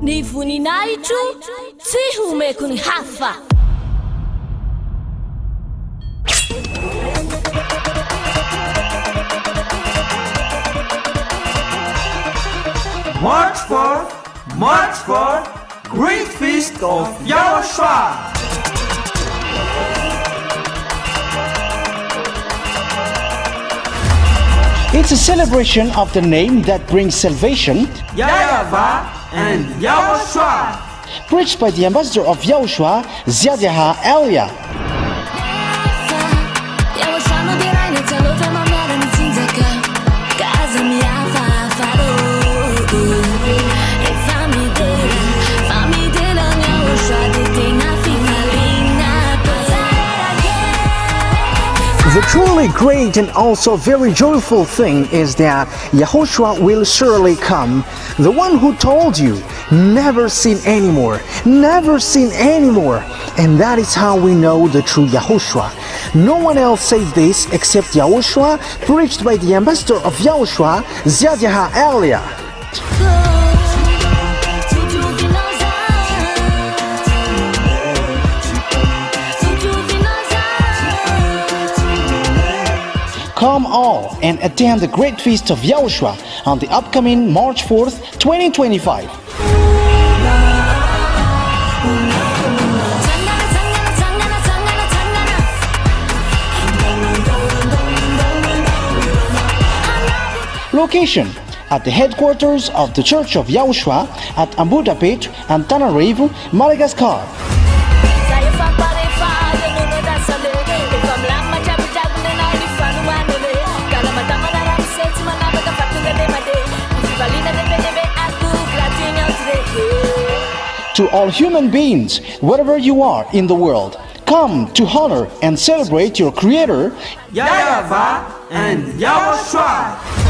Ny voninahitro tsy homeko ny hafa. March 4, Great Feast of YAHOSHUAH. It's a celebration of the name that brings salvation, YAHVAH and YAHOSHUAH. preached by the ambassador of YAHOSHUAH, YAHVAH. The truly great and also very joyful thing is that YAHOSHUAH will surely come. The one who told you, never sin anymore, never sin anymore. And that is how we know the true YAHOSHUAH. No one else says this except YAHOSHUAH, preached by the ambassador of YAHOSHUAH, YAHVAH. Come all and attend the Great Feast of YAHOSHUAH on the upcoming March 4th, 2025. Location: at the headquarters of the Church of YAHOSHUAH at Ambohidrapeto Antananarivo Madagascar. To all human beings, wherever you are in the world, come to honor and celebrate your Creator, YAHVAH and YAHOSHUAH.